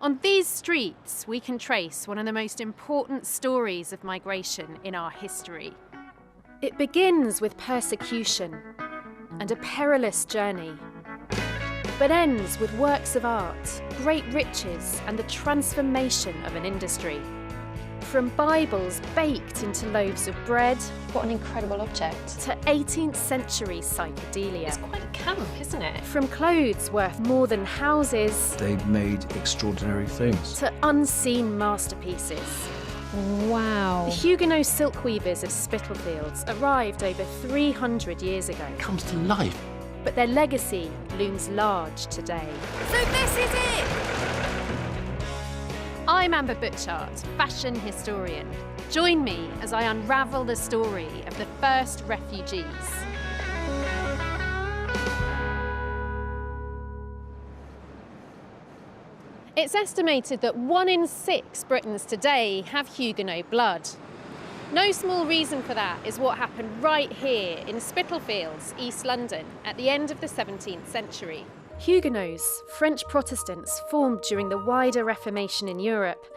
On these streets, we can trace one of the most important stories of migration in our history. It begins with persecution and a perilous journey, but ends with works of art, great riches, and the transformation of an industry. From Bibles baked into loaves of bread, what an incredible object, to 18th century psychedelia. It's quite camp, isn't it? From clothes worth more than houses, they made extraordinary things, to unseen masterpieces. Wow. The Huguenot silk weavers of Spitalfields arrived over 300 years ago. It comes to life. But their legacy looms large today. So this is it! I'm Amber Butchart, fashion historian. Join me as I unravel the story of the first refugees. It's estimated that 1 in 6 Britons today have Huguenot blood. No small reason for that is what happened right here in Spitalfields, East London, at the end of the 17th century. Huguenots, French Protestants formed during the wider Reformation in Europe,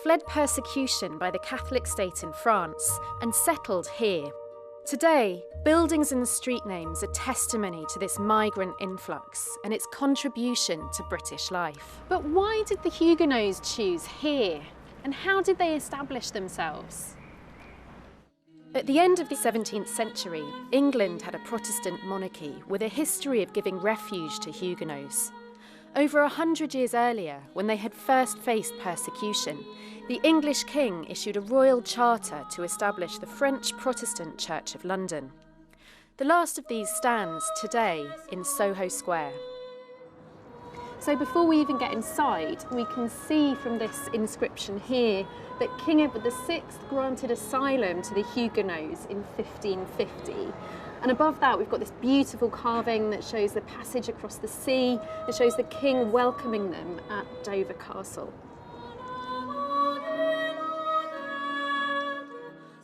fled persecution by the Catholic state in France and settled here. Today, buildings and street names are testimony to this migrant influx and its contribution to British life. But why did the Huguenots choose here? And how did they establish themselves? At the end of the 17th century, England had a Protestant monarchy with a history of giving refuge to Huguenots. Over 100 years earlier, when they had first faced persecution, the English king issued a royal charter to establish the French Protestant Church of London. The last of these stands today in Soho Square. So before we even get inside, we can see from this inscription here that King Edward VI granted asylum to the Huguenots in 1550. And above that, we've got this beautiful carving that shows the passage across the sea. It shows the king welcoming them at Dover Castle.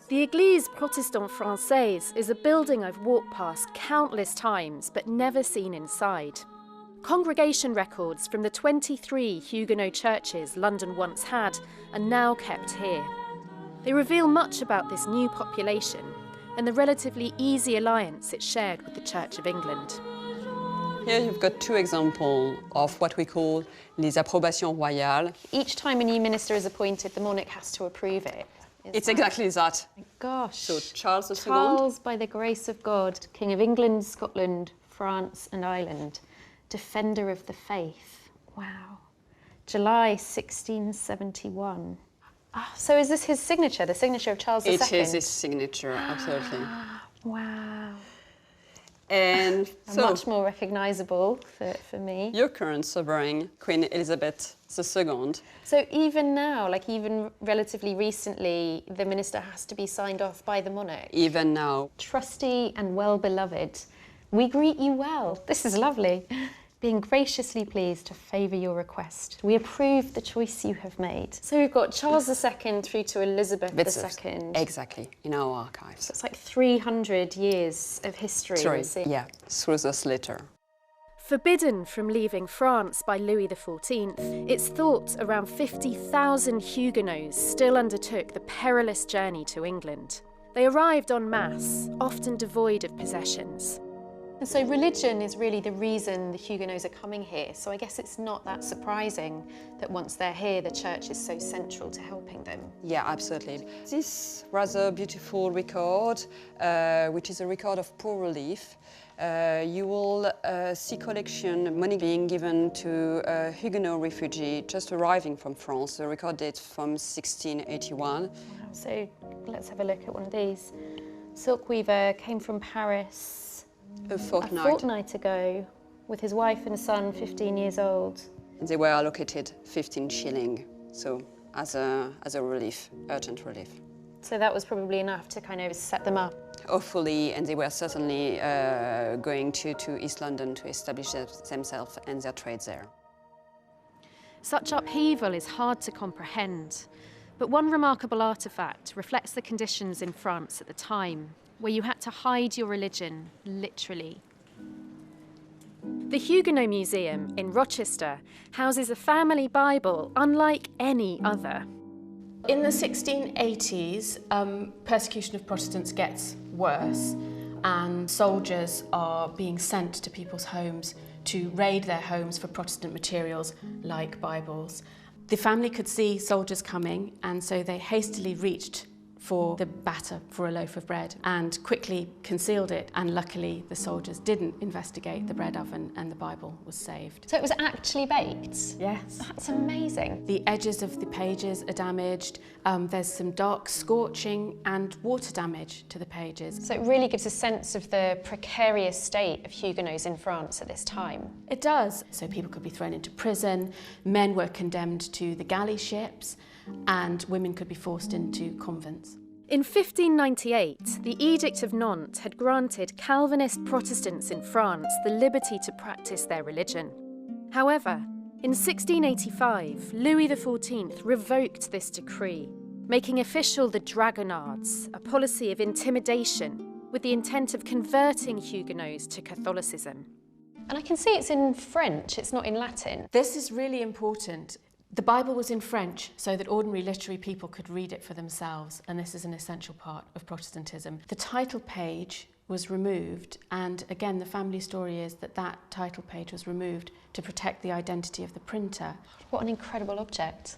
The Église Protestante Française is a building I've walked past countless times but never seen inside. Congregation records from the 23 Huguenot churches London once had are now kept here. They reveal much about this new population and the relatively easy alliance it shared with the Church of England. Here you've got 2 examples of what we call les approbations royales. Each time a new minister is appointed, the monarch has to approve it. It's exactly that. Oh my gosh. So Charles II. Charles, by the grace of God, King of England, Scotland, France and Ireland. Defender of the faith. Wow. July 1671. So is this his signature, the signature of Charles II? It is his signature, absolutely. Wow. And so, much more recognisable for me. Your current sovereign, Queen Elizabeth II. So even now, like even relatively recently, the minister has to be signed off by the monarch? Even now. Trusty and well-beloved, we greet you well. This is lovely. Being graciously pleased to favour your request. We approve the choice you have made. So we've got Charles II through to Elizabeth II. Exactly, in our archives. So it's like 300 years of history. Yeah, through this letter. Forbidden from leaving France by Louis XIV, it's thought around 50,000 Huguenots still undertook the perilous journey to England. They arrived en masse, often devoid of possessions. And so religion is really the reason the Huguenots are coming here. So I guess it's not that surprising that once they're here, the church is so central to helping them. Yeah, absolutely. This rather beautiful record, which is a record of poor relief, you will see collection money being given to a Huguenot refugee just arriving from France. The record dates from 1681. So let's have a look at one of these. Silk weaver came from Paris a fortnight ago with his wife and son, 15 years old. And they were allocated 15 shilling, so as a relief, urgent relief. So that was probably enough to kind of set them up. Hopefully, and they were certainly going to East London to establish themselves and their trades there. Such upheaval is hard to comprehend, but one remarkable artefact reflects the conditions in France at the time, where you had to hide your religion, literally. The Huguenot Museum in Rochester houses a family Bible unlike any other. In the 1680s, persecution of Protestants gets worse, and soldiers are being sent to people's homes to raid their homes for Protestant materials like Bibles. The family could see soldiers coming, and so they hastily reached for the batter for a loaf of bread and quickly concealed it, and luckily the soldiers didn't investigate the bread oven and the Bible was saved. So it was actually baked? Yes. That's amazing. The edges of the pages are damaged, there's some dark scorching and water damage to the pages. So it really gives a sense of the precarious state of Huguenots in France at this time. It does. So people could be thrown into prison, men were condemned to the galley ships, and women could be forced into convents. In 1598, the Edict of Nantes had granted Calvinist Protestants in France the liberty to practice their religion. However, in 1685, Louis XIV revoked this decree, making official the Dragonnades, a policy of intimidation with the intent of converting Huguenots to Catholicism. And I can see it's in French, it's not in Latin. This is really important. The Bible was in French so that ordinary literary people could read it for themselves, and this is an essential part of Protestantism. The title page was removed, and again the family story is that that title page was removed to protect the identity of the printer. What an incredible object.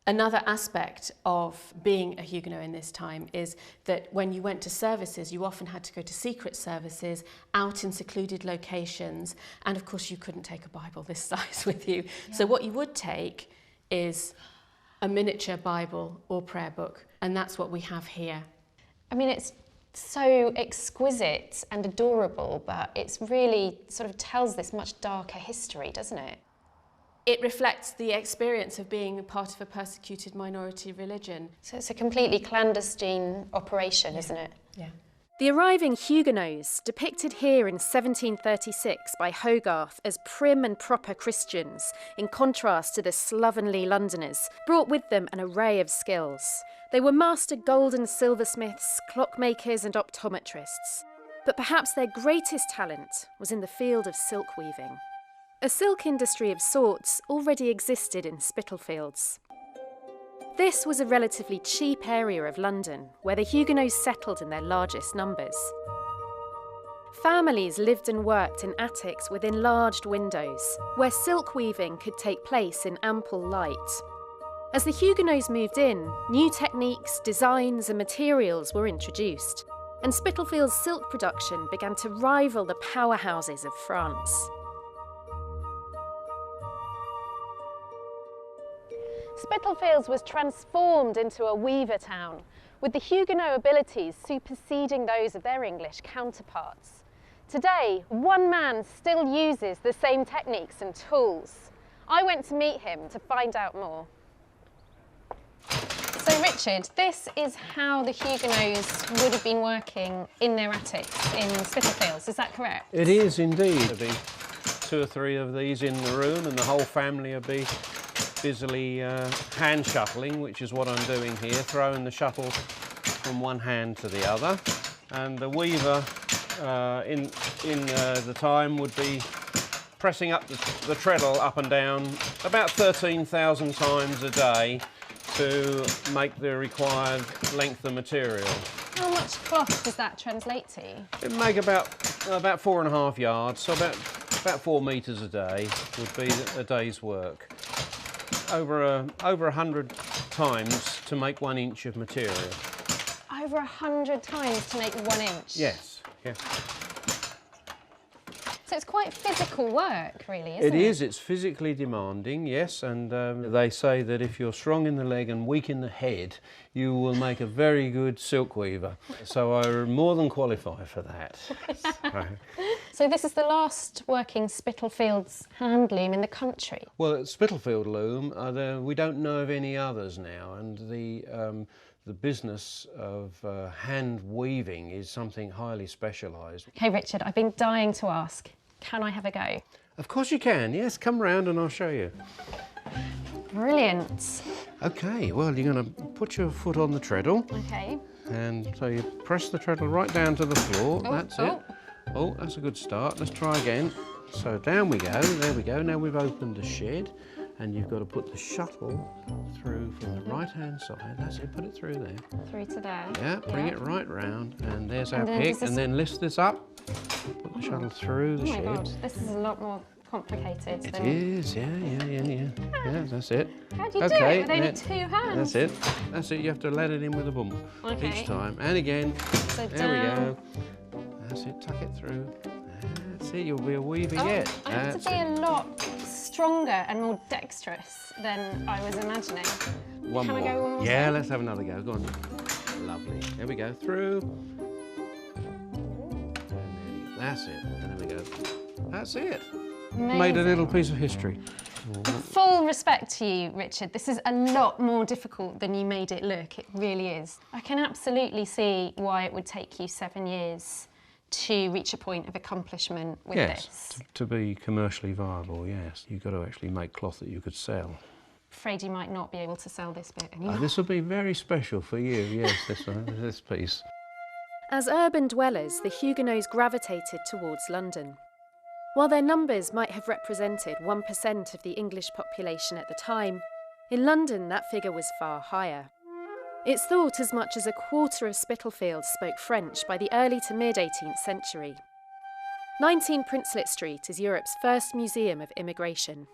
Another aspect of being a Huguenot in this time is that when you went to services, you often had to go to secret services, out in secluded locations, and of course you couldn't take a Bible this size with you. Yeah. So what you would take is a miniature Bible or prayer book, and that's what we have here. I mean, it's so exquisite and adorable, but it's really sort of tells this much darker history, doesn't it? It reflects the experience of being a part of a persecuted minority religion. So it's a completely clandestine operation, isn't it? Yeah. The arriving Huguenots, depicted here in 1736 by Hogarth as prim and proper Christians, in contrast to the slovenly Londoners, brought with them an array of skills. They were master gold and silversmiths, clockmakers and optometrists. But perhaps their greatest talent was in the field of silk weaving. A silk industry of sorts already existed in Spitalfields. This was a relatively cheap area of London, where the Huguenots settled in their largest numbers. Families lived and worked in attics with enlarged windows, where silk weaving could take place in ample light. As the Huguenots moved in, new techniques, designs and materials were introduced, and Spitalfields' silk production began to rival the powerhouses of France. Spitalfields was transformed into a weaver town, with the Huguenot abilities superseding those of their English counterparts. Today, one man still uses the same techniques and tools. I went to meet him to find out more. So Richard, this is how the Huguenots would have been working in their attics in Spitalfields, is that correct? It is indeed. There'll be 2 or 3 of these in the room, and the whole family will be busily hand shuttling, which is what I'm doing here, throwing the shuttle from one hand to the other. And the weaver in the time would be pressing up the treadle up and down about 13,000 times a day to make the required length of material. How much cloth does that translate to? It'd make about 4.5 yards, so about 4 metres a day would be a day's work. Over 100 times to make 1 inch of material. Over 100 times to make 1 inch? Yes, yes. So it's quite physical work, really, isn't it? It is, it's physically demanding, yes, and they say that if you're strong in the leg and weak in the head, you will make a very good silk weaver. So I more than qualify for that. So this is the last working Spitalfields hand loom in the country? Well, at Spitalfield Loom, we don't know of any others now, and the business of hand weaving is something highly specialised. Okay, Richard, I've been dying to ask. Can I have a go? Of course you can, yes. Come round and I'll show you. Brilliant. OK, well, you're going to put your foot on the treadle. OK. And so you press the treadle right down to the floor. That's it. Oh, that's a good start. Let's try again. So down we go, there we go. Now we've opened the shed and you've got to put the shuttle through from the right-hand side. That's it, put it through there. Through to there. Yeah, bring it right round and there's our And then pick. does this- And then lift this up, put the shuttle through the Oh my shed. God, this is a lot more complicated It than... is, yeah. Yeah, that's it. How do you do it with only then- 2 hands? That's it. You have to let it in with a bump Okay. each time. And again, So there we down. go. That's it, tuck it through. That's it, you'll be a weaver yet. I have That's to be it. a lot stronger and more dexterous than I was imagining. One Can more. we go one more Yeah, time? let's have another go. Go on. Lovely. There we go. Through. And that's it. And there we go. That's it. Made a Amazing. little piece of history. Full respect to you, Richard. This is a lot more difficult than you made it look. It really is. I can absolutely see why it would take you 7 years to reach a point of accomplishment with Yes, this. to be commercially viable, yes. You've got to actually make cloth that you could sell. Afraid you might not be able to sell this bit anymore. This will be very special for you, yes, this one, this piece. As urban dwellers, the Huguenots gravitated towards London. While their numbers might have represented 1% of the English population at the time, in London that figure was far higher. It's thought as much as a quarter of Spitalfields spoke French by the early to mid-18th century. 19 Princelet Street is Europe's first museum of immigration.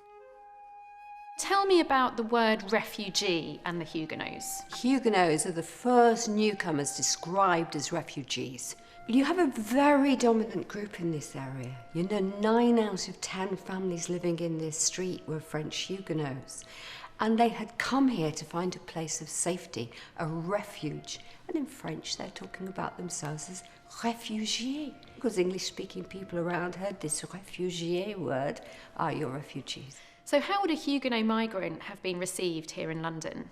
Tell me about the word refugee and the Huguenots. Huguenots are the first newcomers described as refugees. But you have a very dominant group in this area. 9 out of 10 families living in this street were French Huguenots. And they had come here to find a place of safety, a refuge. And in French, they're talking about themselves as réfugiés. Because English-speaking people around heard this réfugié word, you're refugees. So how would a Huguenot migrant have been received here in London?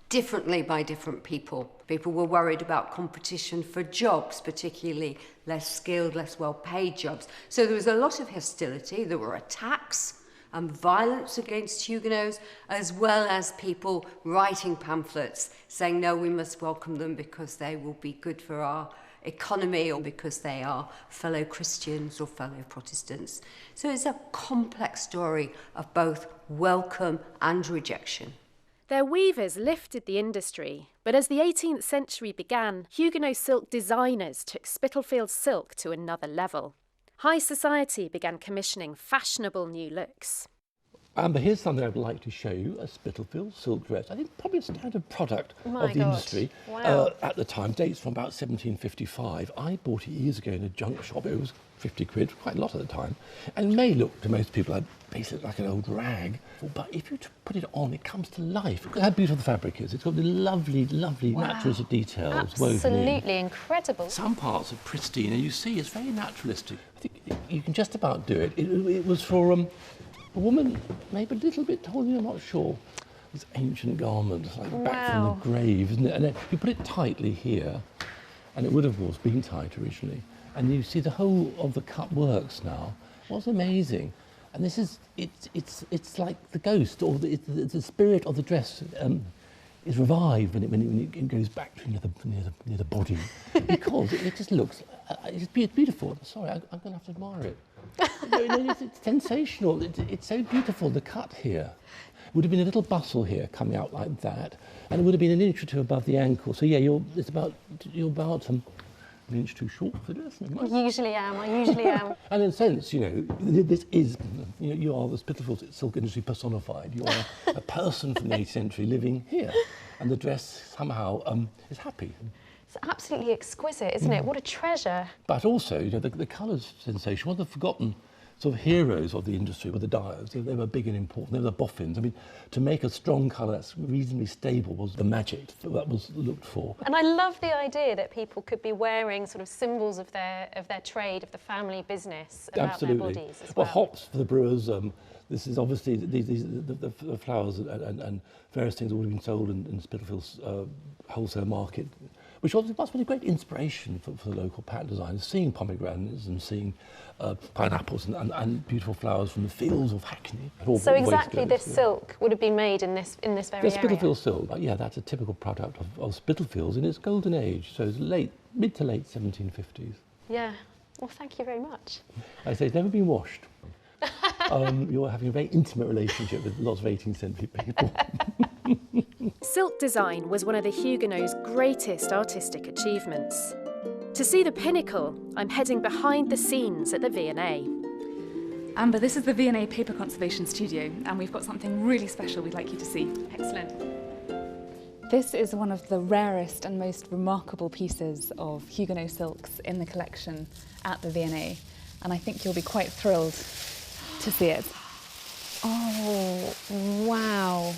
Differently by different people. People were worried about competition for jobs, particularly less skilled, less well-paid jobs. So there was a lot of hostility. There were attacks and violence against Huguenots, as well as people writing pamphlets saying, no, we must welcome them because they will be good for our economy or because they are fellow Christians or fellow Protestants. So it's a complex story of both welcome and rejection. Their weavers lifted the industry, but as the 18th century began, Huguenot silk designers took Spitalfields silk to another level. High society began commissioning fashionable new looks. Amber, here's something I'd like to show you, a Spitalfields silk dress. I think probably a standard product My of the God. industry. Wow. At the time, dates from about 1755. I bought it years ago in a junk shop. It was 50 quid, quite a lot at the time. And it may look to most people like, basically like an old rag, but if you put it on, it comes to life. Look how beautiful the fabric is. It's got the lovely, lovely naturalistic details woven in. Absolutely incredible. Some parts are pristine, and you see it's very naturalistic. I think you can just about do it. It was for a woman, maybe a little bit taller, I'm not sure. These ancient garments, like back from the grave, isn't it? And then you put it tightly here, and it would have, of course, been tight originally. And you see the whole of the cut works now. What's amazing. And this is, it's like the ghost, or the spirit of the dress is revived when it goes back to near the body, because it just looks, it's beautiful. Sorry, I'm going to have to admire it. It's sensational. It's so beautiful. The cut here would have been a little bustle here coming out like that, and it would have been an inch or two above the ankle. So yeah, you're about an inch too short for this. I usually am. And in a sense, this is, you are the Spitalfields silk industry personified. You are a person from the 18th century living here, and the dress somehow is happy. It's absolutely exquisite, isn't it? What a treasure. But also, the colours sensation, one of the forgotten sort of heroes of the industry were the dyers. They were big and important. They were the boffins. I mean, to make a strong colour that's reasonably stable was the magic that was looked for. And I love the idea that people could be wearing sort of symbols of their trade, of the family business about Absolutely. their bodies as Well, well. hops for the brewers. This is obviously the flowers and various things that would have been sold in Spitalfields wholesale market, which obviously must have been a great inspiration for the local pattern designers, seeing pomegranates and seeing pineapples and beautiful flowers from the fields of Hackney. So exactly this silk would have been made in this very The area. Spitalfields silk, yeah, that's a typical product of Spitalfields in its golden age, so it's mid to late 1750s. Yeah. Well, thank you very much. I say it's never been washed. You're having a very intimate relationship with lots of 18th century people. Silk design was one of the Huguenots' greatest artistic achievements. To see the pinnacle, I'm heading behind the scenes at the V&A. Amber, this is the V&A Paper Conservation Studio, and we've got something really special we'd like you to see. Excellent. This is one of the rarest and most remarkable pieces of Huguenot silks in the collection at the V&A, and I think you'll be quite thrilled to see it. Oh, wow.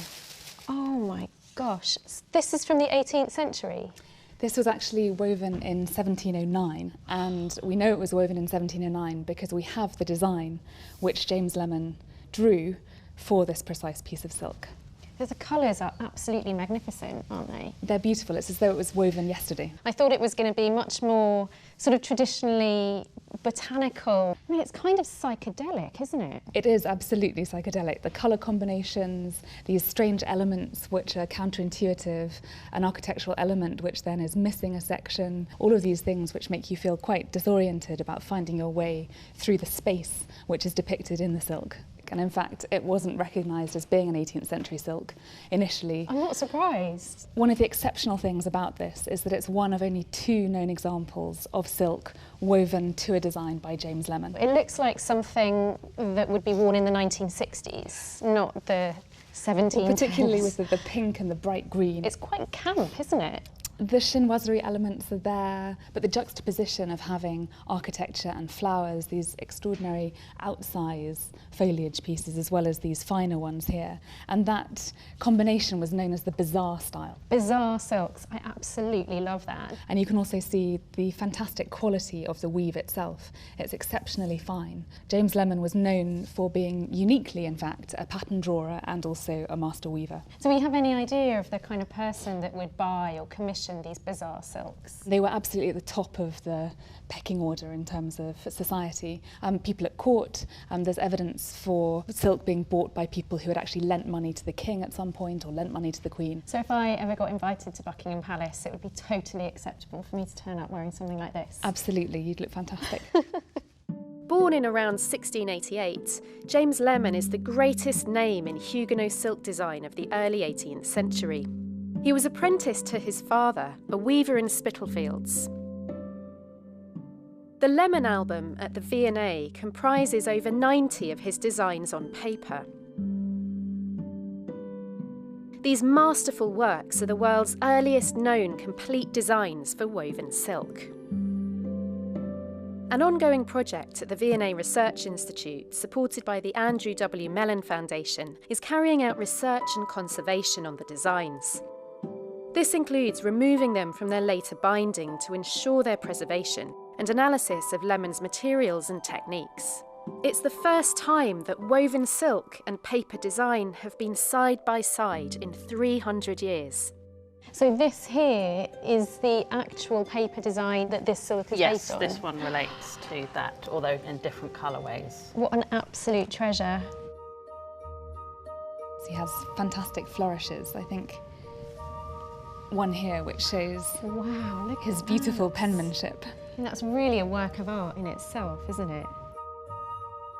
Oh my gosh. This is from the 18th century? This was actually woven in 1709, and we know it was woven in 1709 because we have the design which James Lemon drew for this precise piece of silk. The colours are absolutely magnificent, aren't they? They're beautiful. It's as though it was woven yesterday. I thought it was going to be much more sort of traditionally botanical. I mean, it's kind of psychedelic, isn't it? It is absolutely psychedelic. The colour combinations, these strange elements which are counterintuitive, an architectural element which then is missing a section, all of these things which make you feel quite disoriented about finding your way through the space which is depicted in the silk. And in fact, it wasn't recognised as being an 18th century silk initially. I'm not surprised. One of the exceptional things about this is that it's one of only 2 known examples of silk woven to a design by James Lemon. It looks like something that would be worn in the 1960s, not the 1710s. Well, particularly with the pink and the bright green. It's quite camp, isn't it? The chinoiserie elements are there, but the juxtaposition of having architecture and flowers, these extraordinary outsize foliage pieces as well as these finer ones here, and that combination was known as the bizarre style. Bizarre silks, I absolutely love that. And you can also see the fantastic quality of the weave itself. It's exceptionally fine. James Lemon was known for being uniquely, in fact, a pattern drawer and also a master weaver. Do we have any idea of the kind of person that would buy or commission these bizarre silks? They were absolutely at the top of the pecking order in terms of society. People at court, there's evidence for silk being bought by people who had actually lent money to the king at some point or lent money to the queen. So if I ever got invited to Buckingham Palace, it would be totally acceptable for me to turn up wearing something like this? Absolutely, you'd look fantastic. Born in around 1688, James Lemon is the greatest name in Huguenot silk design of the early 18th century. He was apprenticed to his father, a weaver in Spitalfields. The Lemon album at the V&A comprises over 90 of his designs on paper. These masterful works are the world's earliest known complete designs for woven silk. An ongoing project at the V&A Research Institute, supported by the Andrew W. Mellon Foundation, is carrying out research and conservation on the designs. This includes removing them from their later binding to ensure their preservation and analysis of Lemon's materials and techniques. It's the first time that woven silk and paper design have been side by side in 300 years. So this here is the actual paper design that this silk is based on? Yes, this one relates to that, although in different colourways. What an absolute treasure. He has fantastic flourishes, I think. One here which shows wow, look his at beautiful that. penmanship. And that's really a work of art in itself, isn't it?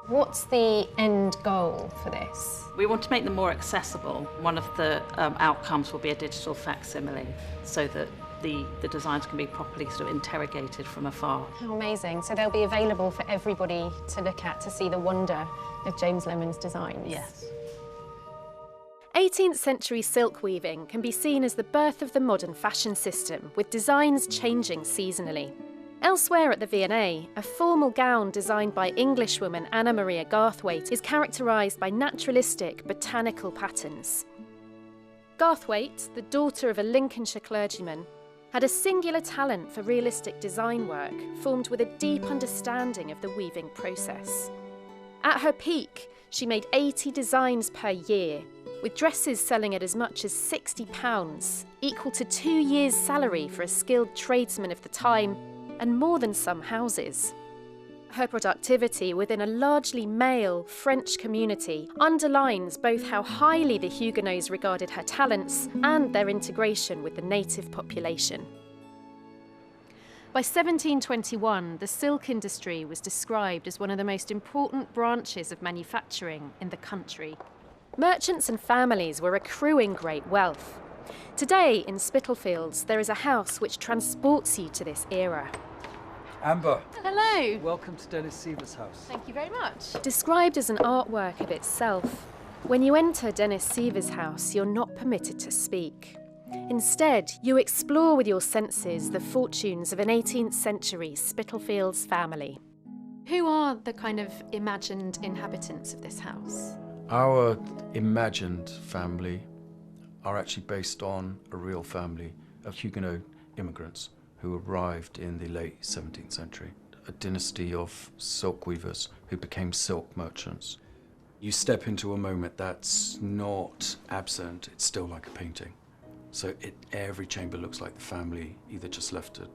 What's the end goal for this? We want to make them more accessible. One of the outcomes will be a digital facsimile, so that the designs can be properly sort of interrogated from afar. How amazing. So they'll be available for everybody to look at to see the wonder of James Lemon's designs? Yes. 18th century silk weaving can be seen as the birth of the modern fashion system, with designs changing seasonally. Elsewhere at the V&A, a formal gown designed by Englishwoman Anna Maria Garthwaite is characterised by naturalistic botanical patterns. Garthwaite, the daughter of a Lincolnshire clergyman, had a singular talent for realistic design work formed with a deep understanding of the weaving process. At her peak, she made 80 designs per year, with dresses selling at as much as £60, equal to 2 years' salary for a skilled tradesman of the time, and more than some houses. Her productivity within a largely male French community underlines both how highly the Huguenots regarded her talents and their integration with the native population. By 1721, the silk industry was described as one of the most important branches of manufacturing in the country. Merchants and families were accruing great wealth. Today, in Spitalfields, there is a house which transports you to this era. Amber. Hello. Welcome to Dennis Seaver's house. Thank you very much. Described as an artwork of itself, when you enter Dennis Seaver's house, you're not permitted to speak. Instead, you explore with your senses the fortunes of an 18th century Spitalfields family. Who are the kind of imagined inhabitants of this house? Our imagined family are actually based on a real family of Huguenot immigrants who arrived in the late 17th century. A dynasty of silk weavers who became silk merchants. You step into a moment that's not absent, it's still like a painting. So every chamber looks like the family either just left a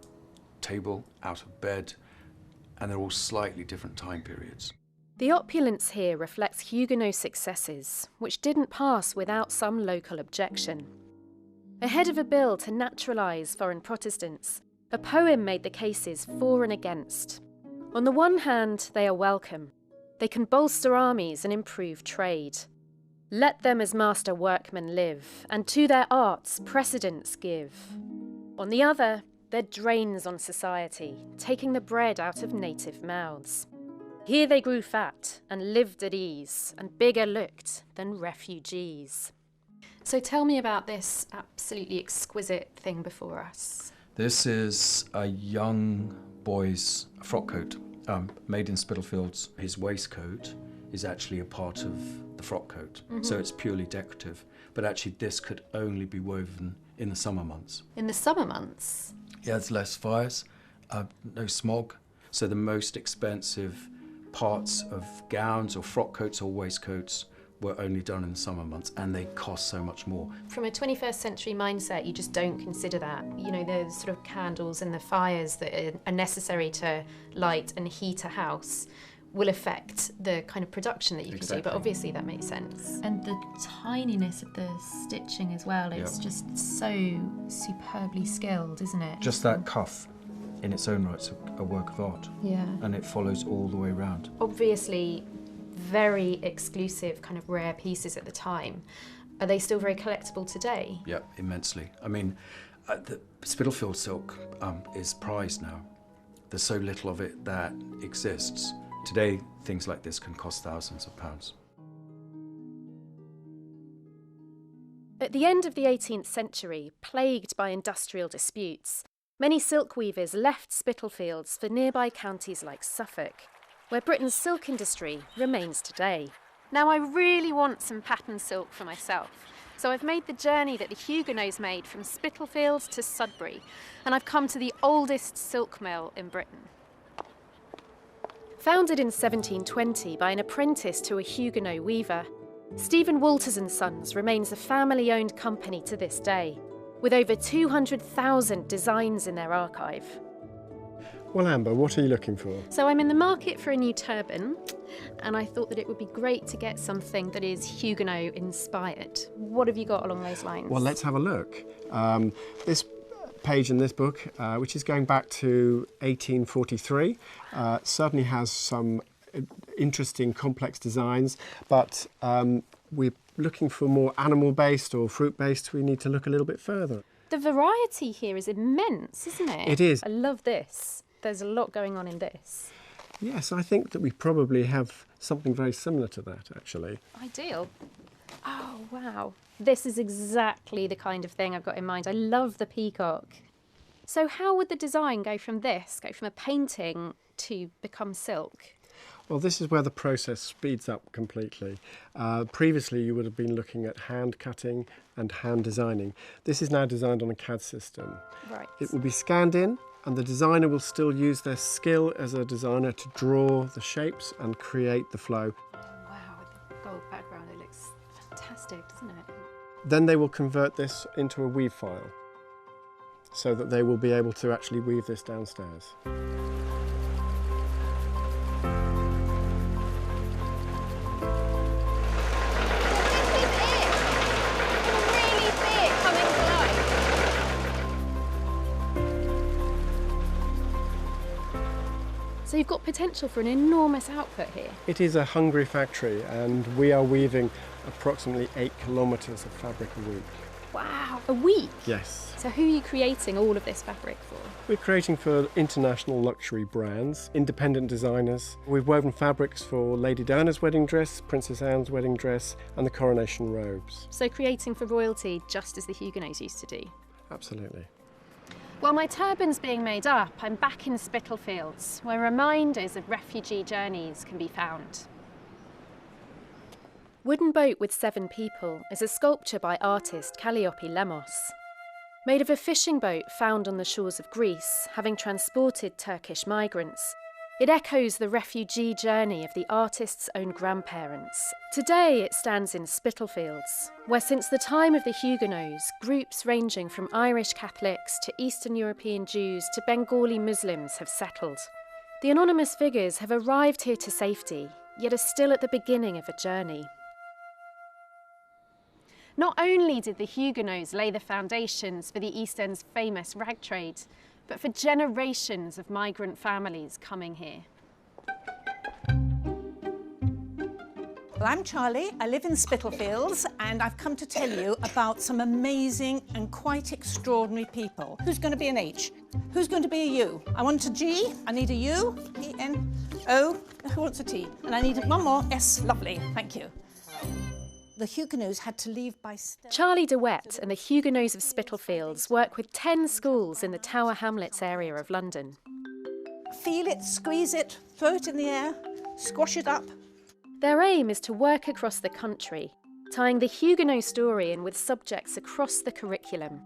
table, out of bed, and they're all slightly different time periods. The opulence here reflects Huguenot successes, which didn't pass without some local objection. Ahead of a bill to naturalise foreign Protestants, a poem made the cases for and against. On the one hand, they are welcome. They can bolster armies and improve trade. Let them as master workmen live, and to their arts precedence give. On the other, they're drains on society, taking the bread out of native mouths. Here they grew fat and lived at ease, and bigger looked than refugees. So tell me about this absolutely exquisite thing before us. This is a young boy's frock coat made in Spitalfields. His waistcoat is actually a part of the frock coat, so it's purely decorative. But actually this could only be woven in the summer months. In the summer months? Yeah, there's less fires, no smog, so the most expensive parts of gowns or frock coats or waistcoats were only done in the summer months, and they cost so much more. From a 21st century mindset, you just don't consider that. You know, the sort of candles and the fires that are necessary to light and heat a house will affect the kind of production that you can do, but obviously that makes sense. And the tininess of the stitching as well, it's just so superbly skilled, isn't it? Just that cuff in its own right is a work of art. Yeah. And it follows all the way around. Obviously, very exclusive, kind of rare pieces at the time. Are they still very collectible today? Yeah, immensely. I mean, the Spitalfields silk is prized now. There's so little of it that exists. Today, things like this can cost thousands of pounds. At the end of the 18th century, plagued by industrial disputes, many silk weavers left Spitalfields for nearby counties like Suffolk, where Britain's silk industry remains today. Now, I really want some pattern silk for myself, so I've made the journey that the Huguenots made from Spitalfields to Sudbury, and I've come to the oldest silk mill in Britain. Founded in 1720 by an apprentice to a Huguenot weaver, Stephen Walters & Sons remains a family-owned company to this day, with over 200,000 designs in their archive. Well, Amber, what are you looking for? So I'm in the market for a new turban, and I thought that it would be great to get something that is Huguenot inspired. What have you got along those lines? Well, let's have a look. This page in this book, which is going back to 1843, certainly has some interesting complex designs, but we're looking for more animal-based or fruit-based. We need to look a little bit further. The variety here is immense, isn't it? It is. I love this. There's a lot going on in this. Yes, I think that we probably have something very similar to that, actually. Ideal. Oh, wow. This is exactly the kind of thing I've got in mind. I love the peacock. So how would the design go from a painting to become silk? Well, this is where the process speeds up completely. Previously, you would have been looking at hand cutting and hand designing. This is now designed on a CAD system. Right. It will be scanned in, and the designer will still use their skill as a designer to draw the shapes and create the flow. Wow, with the gold background, it looks fantastic, doesn't it? Then they will convert this into a weave file so that they will be able to actually weave this downstairs. So you've got potential for an enormous output here. It is a hungry factory, and we are weaving approximately 8 kilometres of fabric a week. Wow, a week? Yes. So who are you creating all of this fabric for? We're creating for international luxury brands, independent designers. We've woven fabrics for Lady Diana's wedding dress, Princess Anne's wedding dress, and the coronation robes. So creating for royalty just as the Huguenots used to do? Absolutely. While my turban's being made up, I'm back in Spitalfields, where reminders of refugee journeys can be found. Wooden Boat with 7 People is a sculpture by artist Calliope Lemos. Made of a fishing boat found on the shores of Greece, having transported Turkish migrants, it echoes the refugee journey of the artist's own grandparents. Today it stands in Spitalfields, where since the time of the Huguenots, groups ranging from Irish Catholics to Eastern European Jews to Bengali Muslims have settled. The anonymous figures have arrived here to safety, yet are still at the beginning of a journey. Not only did the Huguenots lay the foundations for the East End's famous rag trade, but for generations of migrant families coming here. Well, I'm Charlie, I live in Spitalfields, and I've come to tell you about some amazing and quite extraordinary people. Who's going to be an H? Who's going to be a U? I want a G, I need a U, E-N, O, who wants a T? And I need one more, S, lovely, thank you. The Huguenots had to leave by stealth. Charlie DeWett and the Huguenots of Spitalfields work with 10 schools in the Tower Hamlets area of London. Feel it, squeeze it, throw it in the air, squash it up. Their aim is to work across the country, tying the Huguenot story in with subjects across the curriculum.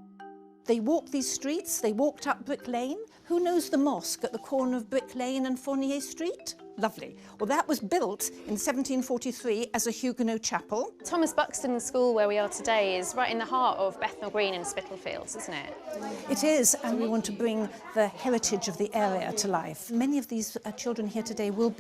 They walked these streets, they walked up Brick Lane. Who knows the mosque at the corner of Brick Lane and Fournier Street? Lovely. Well, that was built in 1743 as a Huguenot chapel. Thomas Buxton School, where we are today, is right in the heart of Bethnal Green and Spitalfields, isn't it? It is, and we want to bring the heritage of the area to life. Many of these children here today will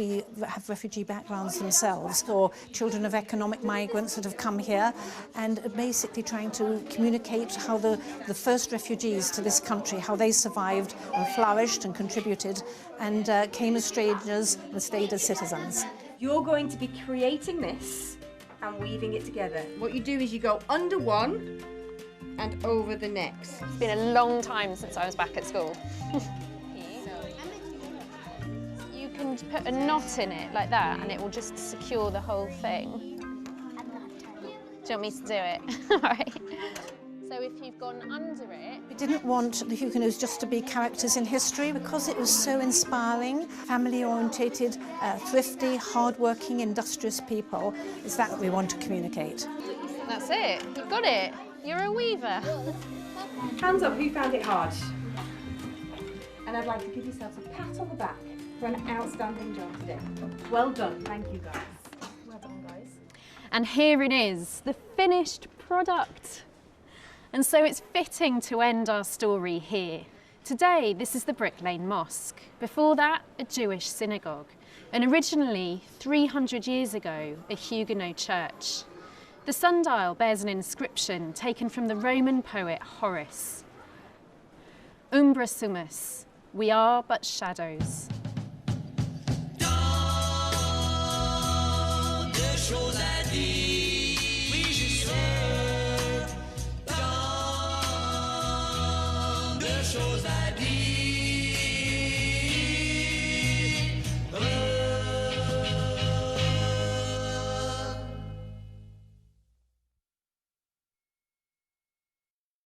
have refugee backgrounds themselves, or children of economic migrants that have come here, and basically trying to communicate how the first refugees to this country, how they survived and flourished and contributed, and came as strangers and stayed as citizens. You're going to be creating this and weaving it together. What you do is you go under one and over the next. It's been a long time since I was back at school. You can put a knot in it like that and it will just secure the whole thing. Do you want me to do it? All right. So if you've gone under it... We didn't want the Huguenots just to be characters in history because it was so inspiring, family-orientated, thrifty, hard-working, industrious people. It's that we want to communicate. That's it. You've got it. You're a weaver. Hands up, who found it hard? And I'd like to give yourselves a pat on the back for an outstanding job today. Well done. Thank you, guys. Well done, guys. And here it is, the finished product. And so it's fitting to end our story here. Today, this is the Brick Lane Mosque. Before that, a Jewish synagogue. And originally, 300 years ago, a Huguenot church. The sundial bears an inscription taken from the Roman poet Horace. Umbra sumus, we are but shadows. Choses à dire.